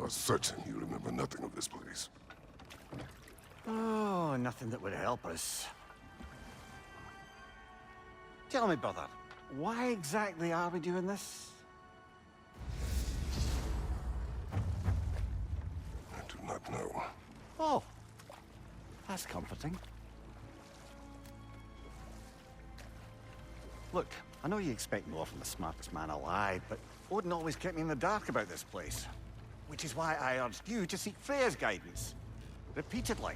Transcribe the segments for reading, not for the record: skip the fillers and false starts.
are certain you remember nothing of this place. Oh, nothing that would help us. Tell me, brother, why exactly are we doing this? I do not know. Oh, that's comforting. Look, I know you expect more from the smartest man alive, but Odin always kept me in the dark about this place. Which is why I urged you to seek Freya's guidance. Repeatedly.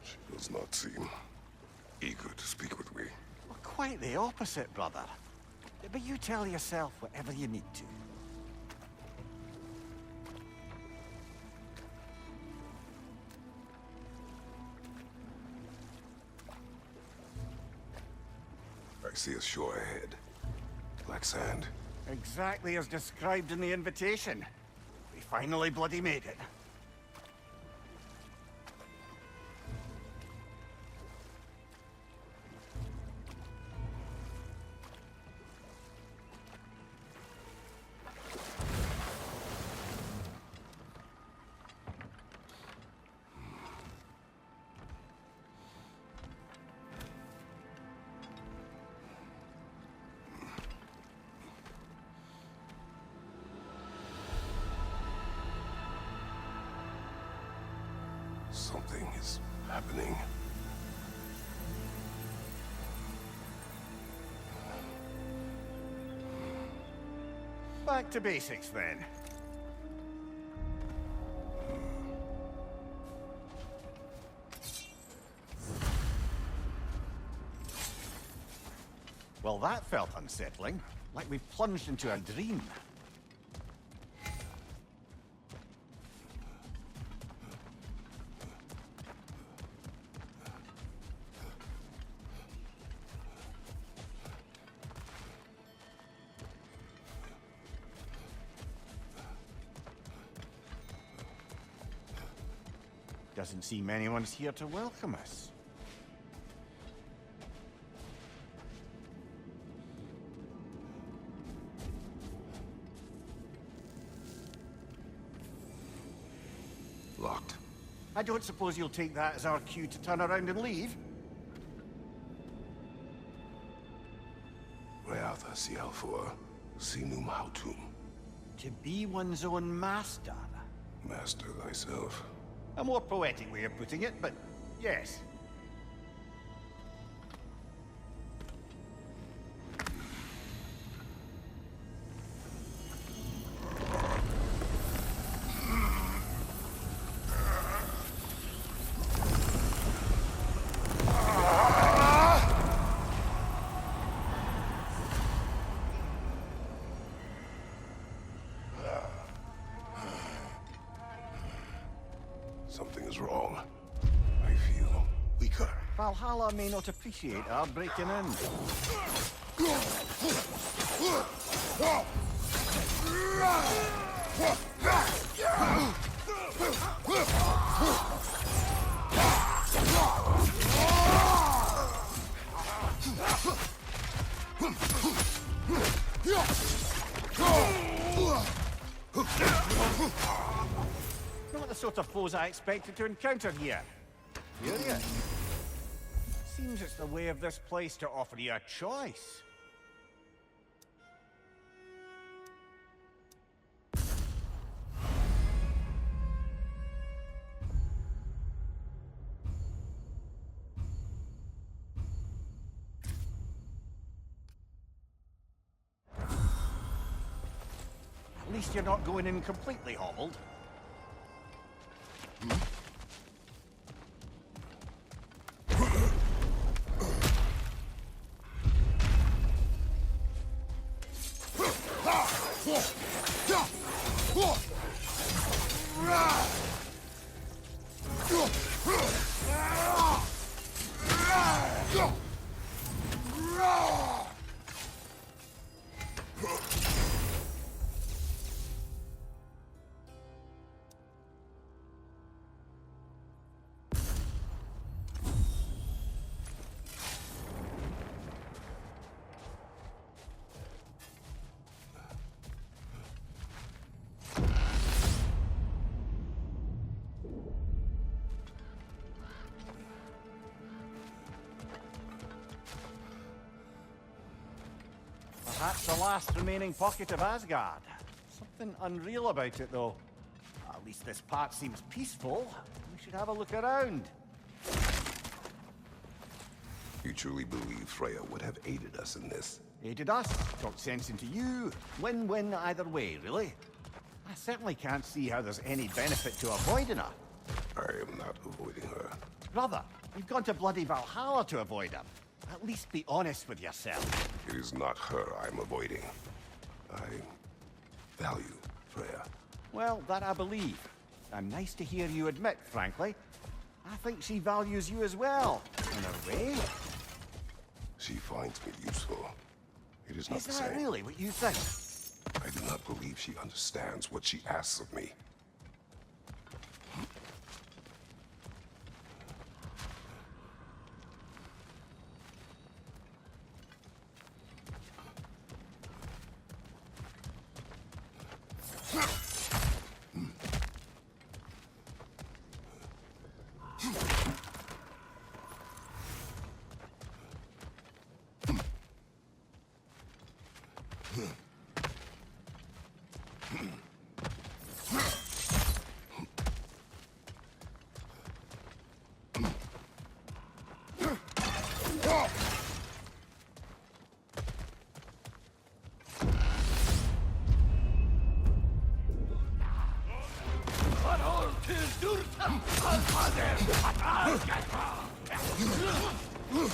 She does not seem eager to speak with me. Well, quite the opposite, brother. But you tell yourself whatever you need to. I see a shore ahead. Black sand. Exactly as described in the invitation. We finally bloody made it. Something is happening. Back to basics, then. Well, that felt unsettling. Like we plunged into a dream. Doesn't seem anyone's here to welcome us. Locked. I don't suppose you'll take that as our cue to turn around and leave? Reatha Sialfor, Sinum Hautum. To be one's own master. Master thyself. A more poetic way of putting it, but yes. Something is wrong. I feel weaker. Valhalla may not appreciate our breaking in. Not the sort of foes I expected to encounter here. Curious. Seems it's the way of this place to offer you a choice. At least you're not going in completely hobbled. That's the last remaining pocket of Asgard. Something unreal about it, though. At least this part seems peaceful. We should have a look around. You truly believe Freya would have aided us in this? Aided us, talked sense into you. Win-win either way, really. I certainly can't see how there's any benefit to avoiding her. I am not avoiding her. Brother, you've gone to bloody Valhalla to avoid her. At least be honest with yourself. It is not her I'm avoiding. I value Freya. Well, that I believe. I'm nice to hear you admit, frankly. I think she values you as well, in a way. She finds me useful. It is not the Is that same. really what you think? I do not believe she understands what she asks of me.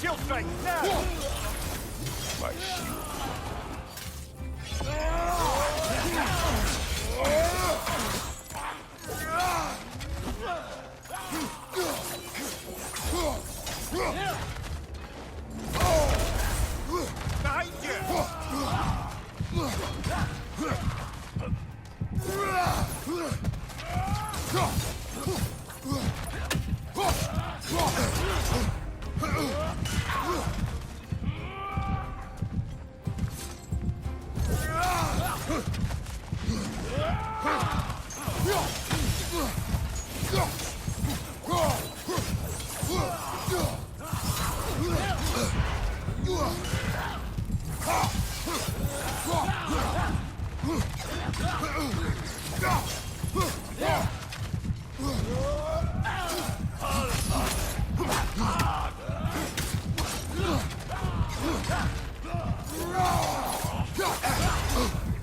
Shield strike, now! My shield. Behind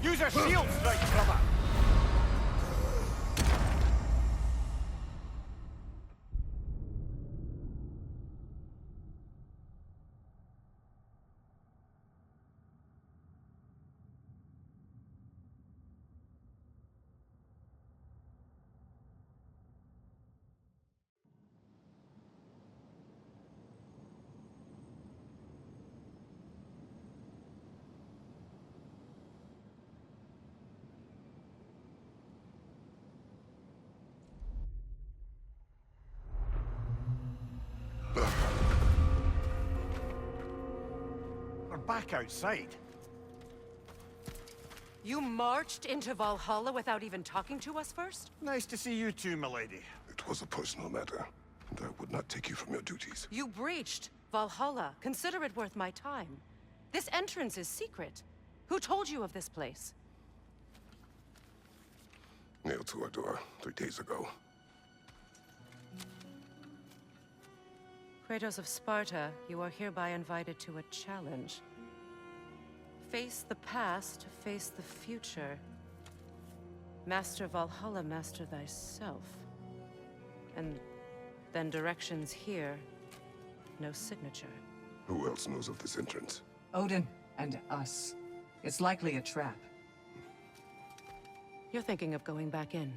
Use a shield strike, brother! We're back outside. You marched into Valhalla without even talking to us first? Nice to see you too, milady. It was a personal matter, and I would not take you from your duties. You breached Valhalla. Consider it worth my time. This entrance is secret. Who told you of this place? Nailed to our door 3 days ago. Kratos of Sparta, you are hereby invited to a challenge. Face the past, face the future. Master Valhalla, master thyself. And then directions here, no signature. Who else knows of this entrance? Odin and us. It's likely a trap. You're thinking of going back in.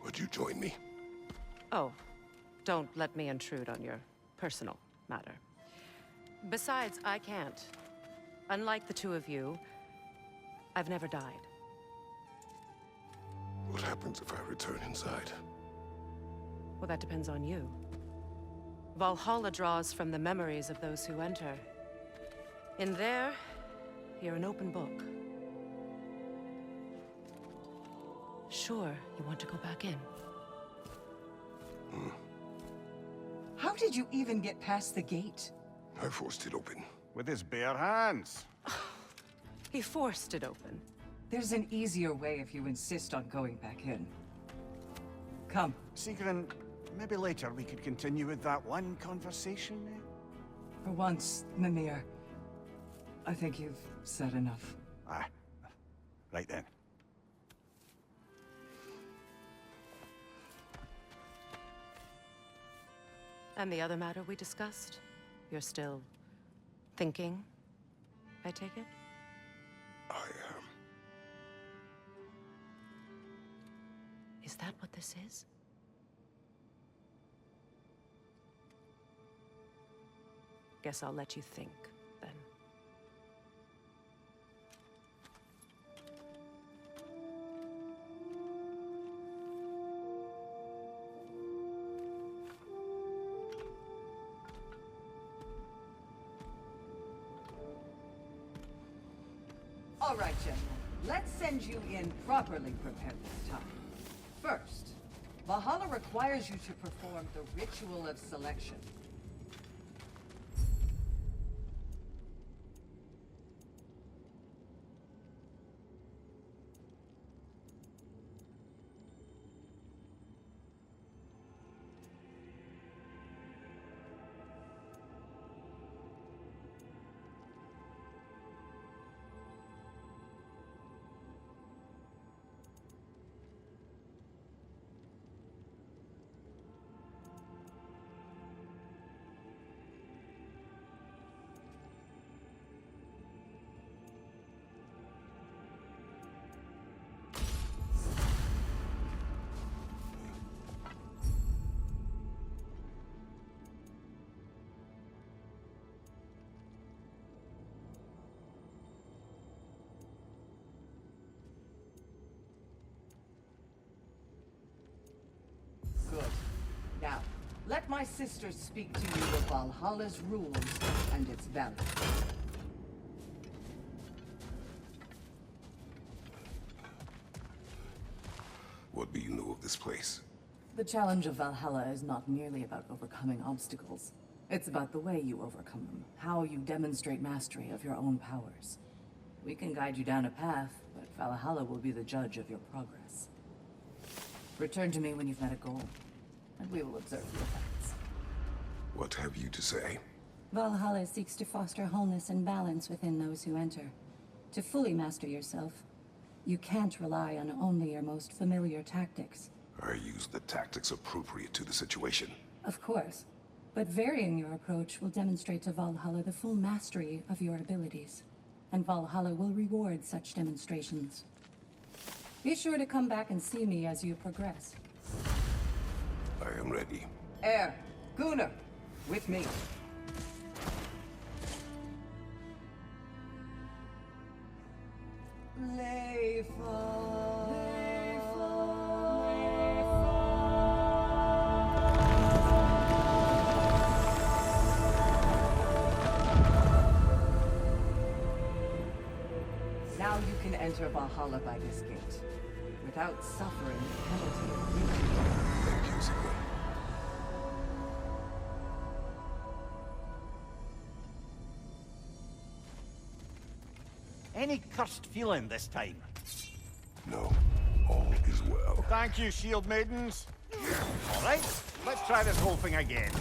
Would you join me? Oh, don't let me intrude on your personal matter. Besides, I can't. Unlike the two of you, I've never died. What happens if I return inside? Well, that depends on you. Valhalla draws from the memories of those who enter. In there, you're an open book. Sure, you want to go back in. How did you even get past the gate? I forced it open. With his bare hands. He forced it open. There's an easier way if you insist on going back in. Come. Sigrun, maybe later we could continue with that one conversation, eh? For once, Mimir, I think you've said enough. Ah, right then. And the other matter we discussed? You're still thinking, I take it? I am. Is that what this is? Guess I'll let you think, then. All right, General. Let's send you in properly prepared this time. First, Valhalla requires you to perform the ritual of selection. Good. Now, let my sisters speak to you of Valhalla's rules and its value. What do you know of this place? The challenge of Valhalla is not merely about overcoming obstacles. It's about the way you overcome them, how you demonstrate mastery of your own powers. We can guide you down a path, but Valhalla will be the judge of your progress. Return to me when you've met a goal, and we will observe the effects. What have you to say? Valhalla seeks to foster wholeness and balance within those who enter. To fully master yourself, you can't rely on only your most familiar tactics. I use the tactics appropriate to the situation. Of course, but varying your approach will demonstrate to Valhalla the full mastery of your abilities, and Valhalla will reward such demonstrations. Be sure to come back and see me as you progress. I am ready. Air, Gunnar, with me. Now you can enter Valhalla by this gate, without suffering the penalty of breaching. Thank you, Sigrun. Any cursed feeling this time? No, all is well. Thank you, shield maidens. All right, let's try this whole thing again.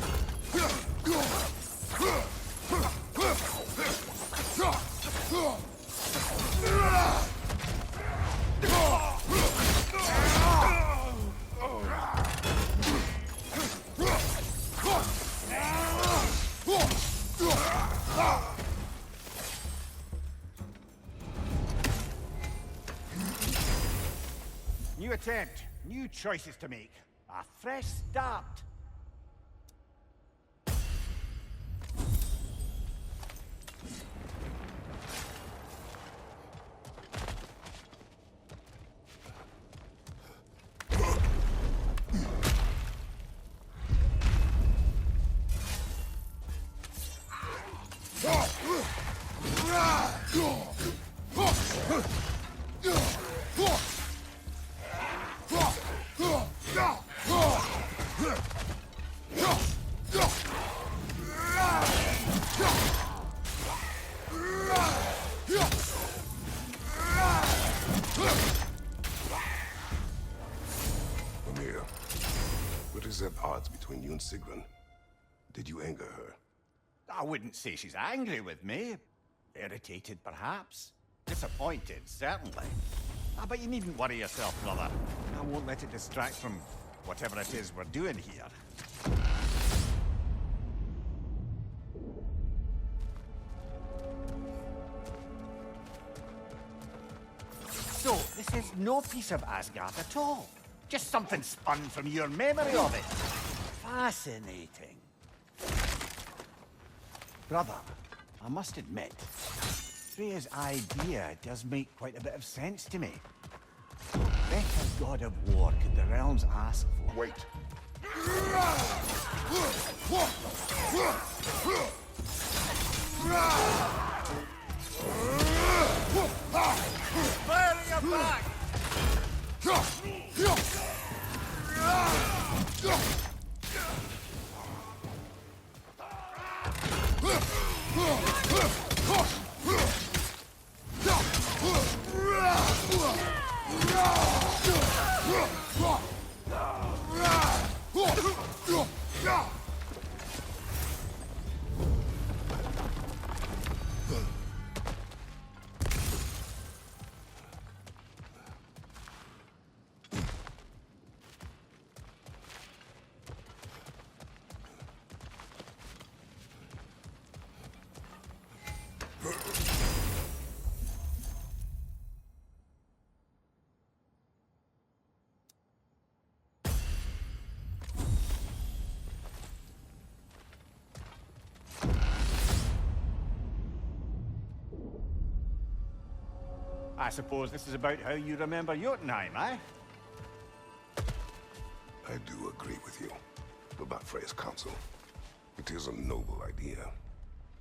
New attempt, new choices to make. A fresh start. is at odds between you and Sigrun. Did you anger her? I wouldn't say she's angry with me. Irritated, perhaps. Disappointed, certainly. But you needn't worry yourself, brother. I won't let it distract from whatever it is we're doing here. So, this is no piece of Asgard at all. Just something spun from your memory of it. Fascinating. Brother, I must admit, Freya's idea does make quite a bit of sense to me. What better god of war could the realms ask for? Wait. Fire in your back! I suppose this is about how you remember Jotunheim, eh? I do agree with you about Freya's council. It is a noble idea.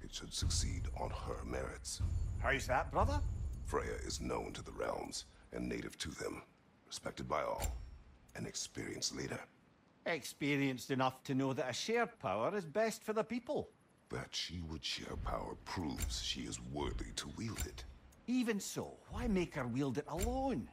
It should succeed on her merits. How's that, brother? Freya is known to the realms and native to them, respected by all, an experienced leader. Experienced enough to know that a shared power is best for the people. That she would share power proves she is worthy to wield it. Even so, why make her wield it alone?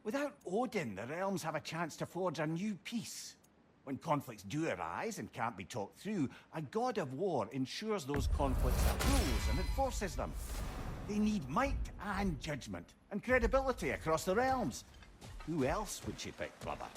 Without Odin, the realms have a chance to forge a new peace. When conflicts do arise and can't be talked through, a god of war ensures those conflicts arose and enforces them. They need might and judgment, and credibility across the realms. Who else would she pick, brother?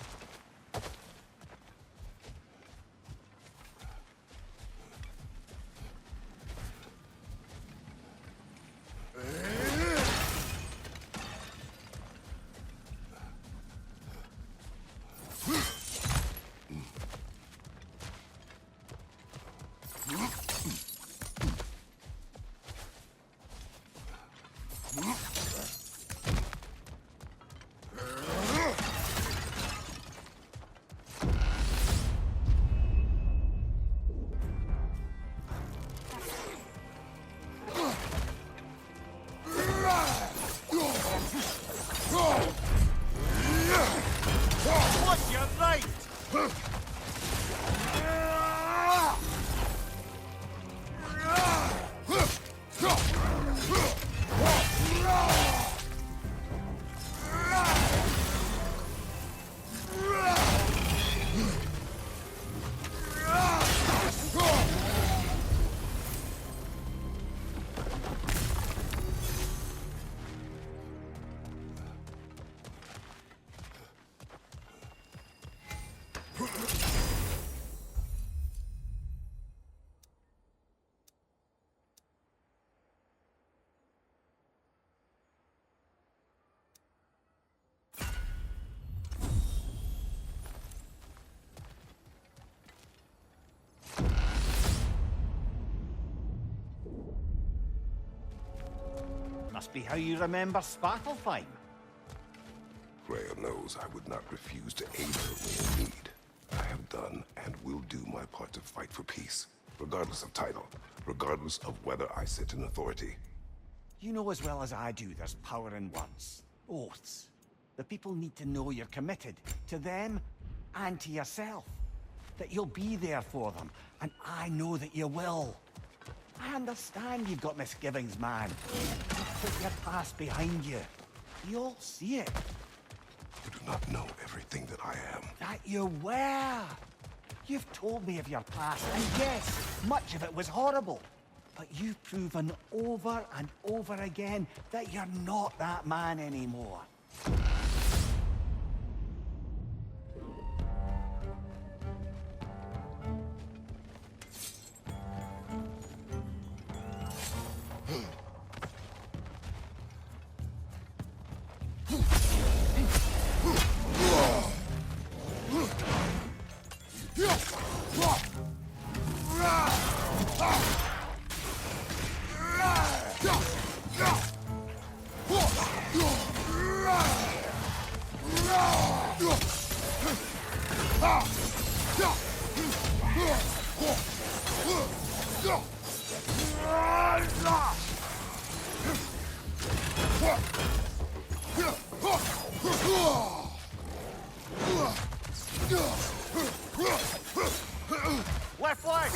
What's your right? Must be how you remember Svartalfheim. Freya knows I would not refuse to aid her when in need. I have done and will do my part to fight for peace, regardless of title, regardless of whether I sit in authority. You know as well as I do there's power in words. Oaths. The people need to know you're committed, to them and to yourself. That you'll be there for them, and I know that you will. I understand you've got misgivings, man. Put your past behind you. You'll see it. You do not know everything that I am. That you were. You've told me of your past, and yes, much of it was horrible. But you've proven over and over again that you're not that man anymore. Left flank!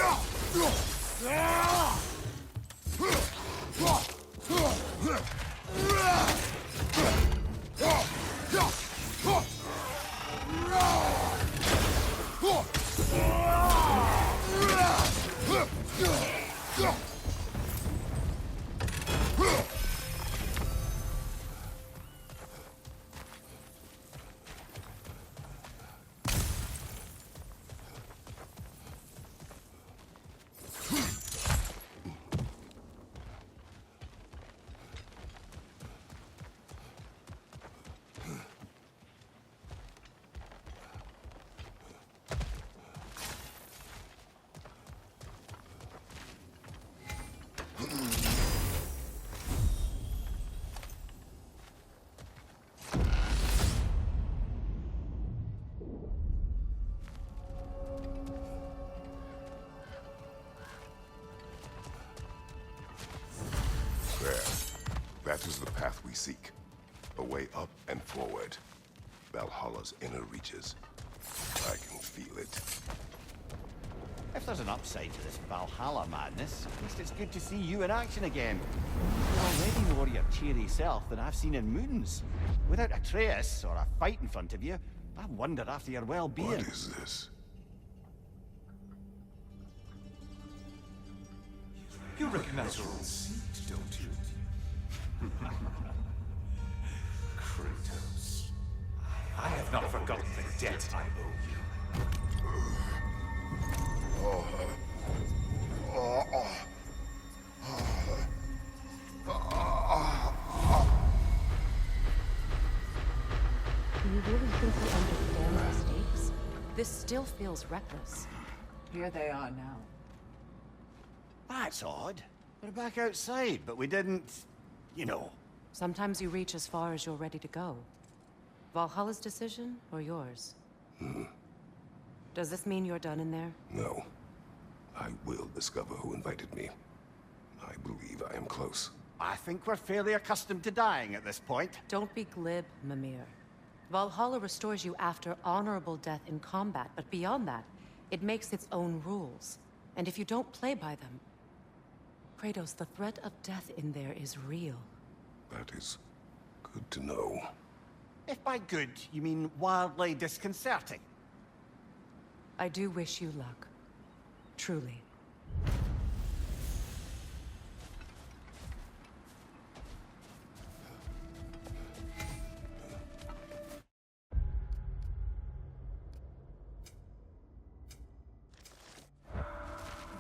That is the path we seek. A way up and forward. Valhalla's inner reaches. I can feel it. If there's an upside to this Valhalla madness, at least it's good to see you in action again. You're already more your cheery self than I've seen in moons. Without Atreus or a fight in front of you, I wonder after your well-being. What is this? You recognize your own seat, don't you? Kratos. I have not forgotten the debt I owe you. Do you really think you understand the stakes? This still feels reckless. Here they are now. That's odd. We're back outside, but we didn't... you know. Sometimes you reach as far as you're ready to go. Valhalla's decision, or yours? Does this mean you're done in there? No. I will discover who invited me. I believe I am close. I think we're fairly accustomed to dying at this point. Don't be glib, Mimir. Valhalla restores you after honorable death in combat, but beyond that, it makes its own rules. And if you don't play by them... Kratos, the threat of death in there is real. That is good to know. If by good, you mean wildly disconcerting. I do wish you luck. Truly.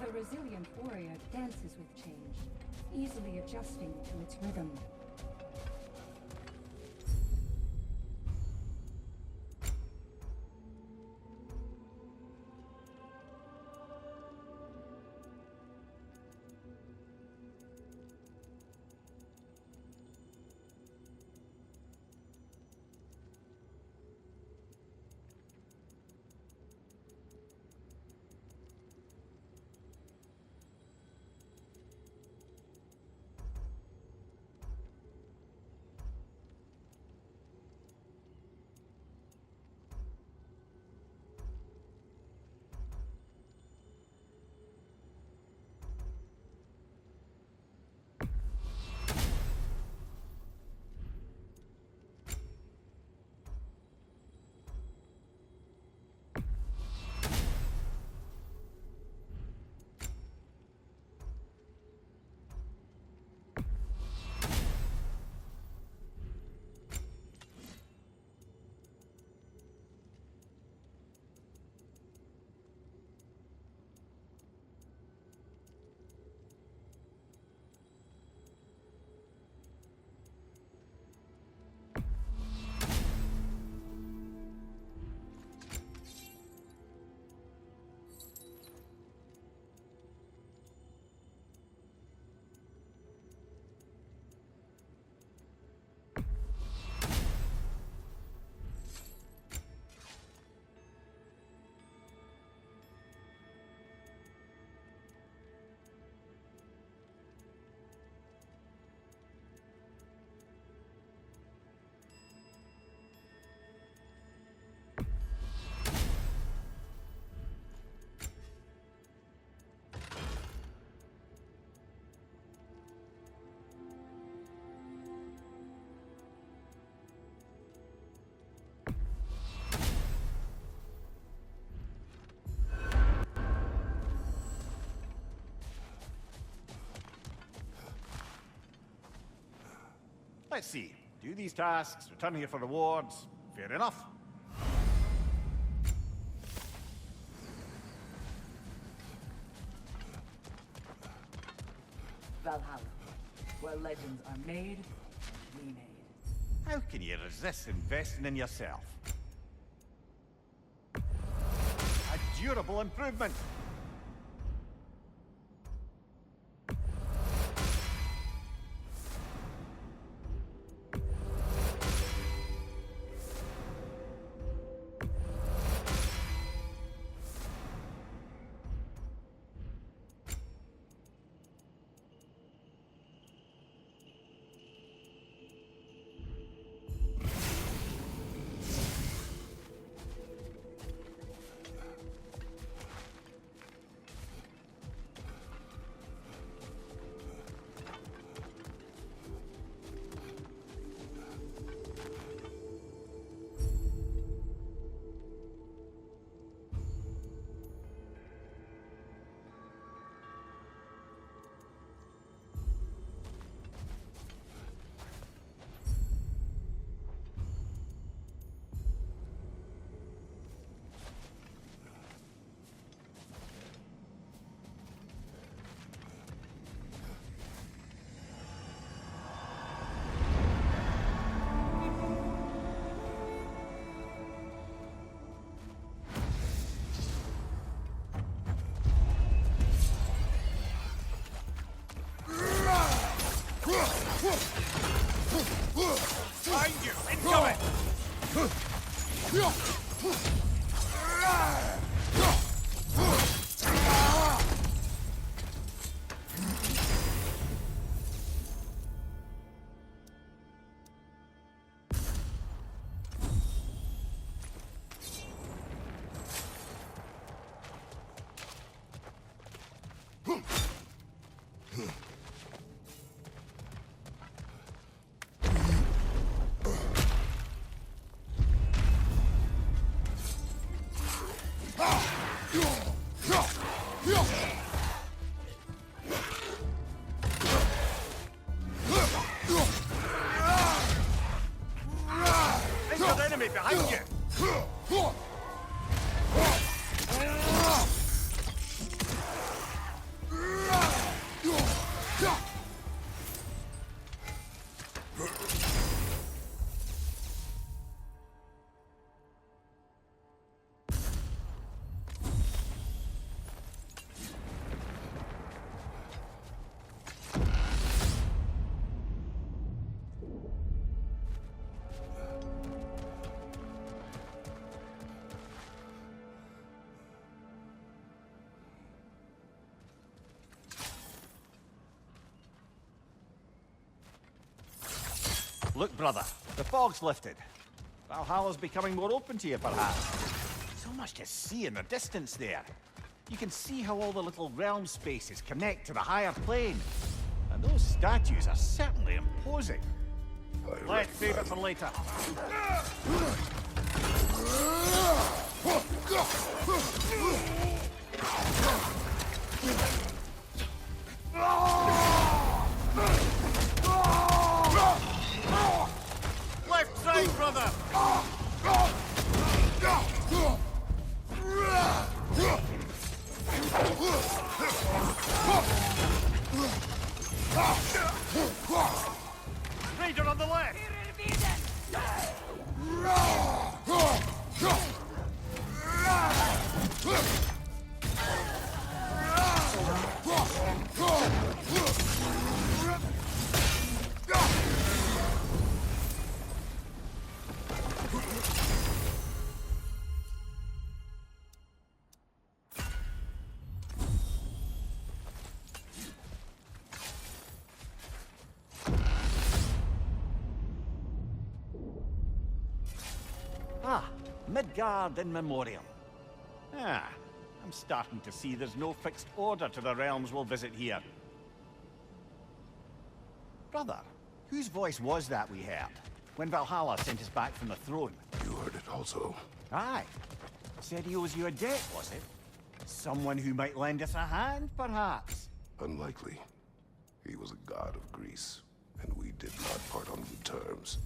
The resilient warrior dances with change, easily adjusting to its rhythm. Let's see. Do these tasks, return here for rewards. Fair enough. Valhalla, where legends are made, remade. How can you resist investing in yourself? A durable improvement. Find you! Incoming! There's an enemy behind you! Look, brother, the fog's lifted. Valhalla's becoming more open to you, perhaps. So much to see in the distance there. You can see how all the little realm spaces connect to the higher plane. And those statues are certainly imposing. Let's save it for later. Left side, brother! Raider on the left! Ah, Midgard in memoriam. Ah, I'm starting to see there's no fixed order to the realms we'll visit here. Brother, whose voice was that we heard when Valhalla sent us back from the throne? You heard it also. Aye. Said he owes you a debt, was it? Someone who might lend us a hand, perhaps? Unlikely. He was a god of Greece. and we did not part on good terms.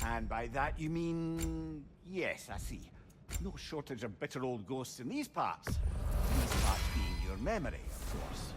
And by that you mean... Yes, I see. No shortage of bitter old ghosts in these parts. These parts being your memory, of course.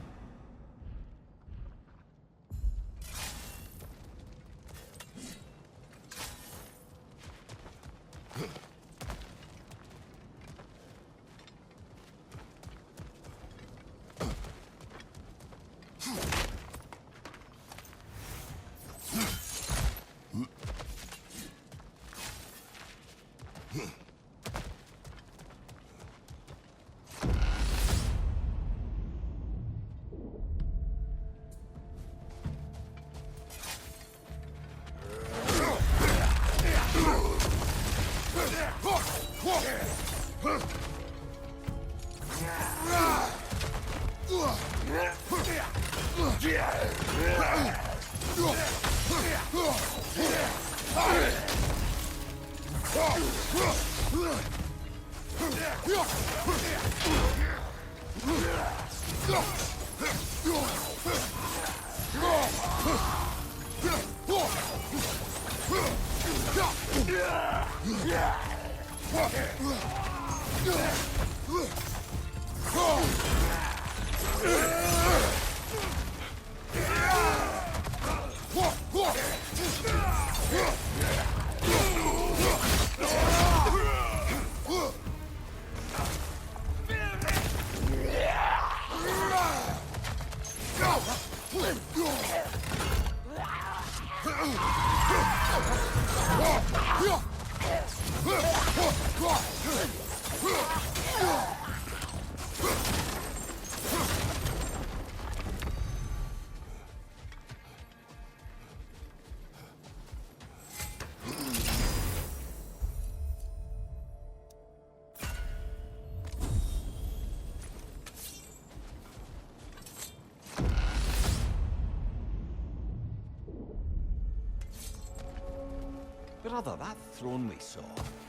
Brother, that throne we saw,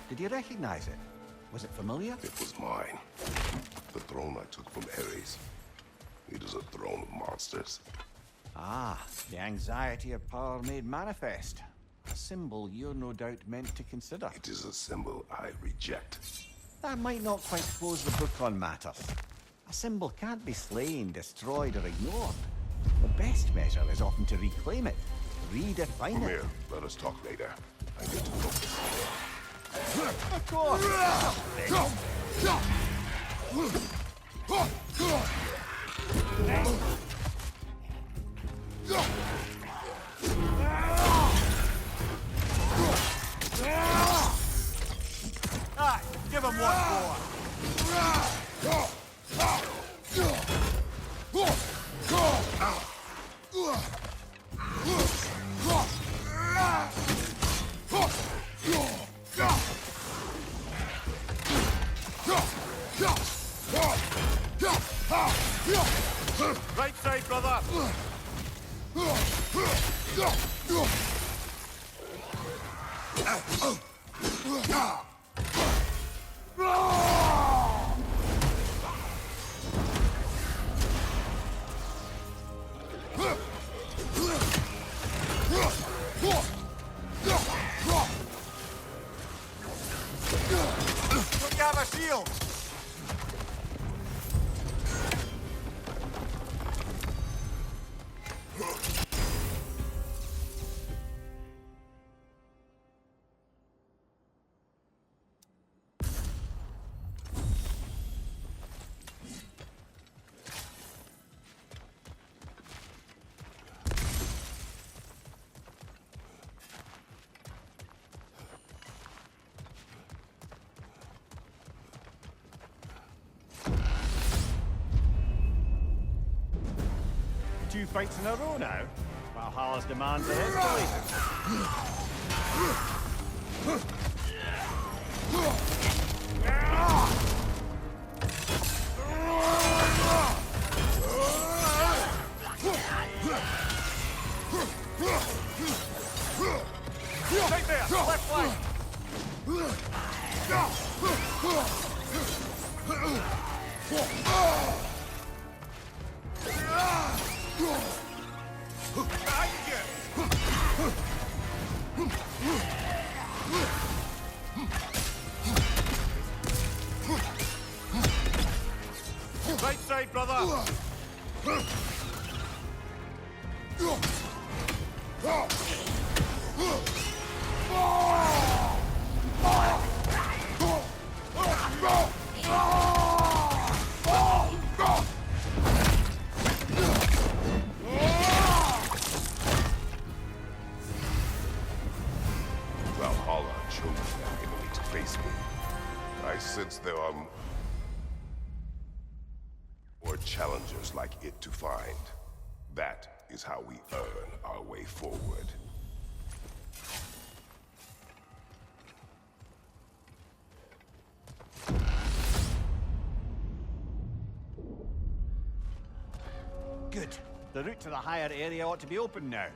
did you recognize it? Was it familiar? It was mine. The throne I took from Ares. It is a throne of monsters. Ah, the anxiety of power made manifest. A symbol you're no doubt meant to consider. It is a symbol I reject. That might not quite close the book on matters. A symbol can't be slain, destroyed, or ignored. The best measure is often to reclaim it, redefine it. Mimir, let us talk later. I need to focus. Of course! Aye, give him one more! Right side, brother! Look out, a shield! Two fights in a row now. Valhalla's demands are escalating. Right there, left flank. Behind you! Right side, brother! Valhalla chose that enemy to face me. I sense there are more challengers like it to find. That is how we earn our way forward. Good. The route to the higher area ought to be open now.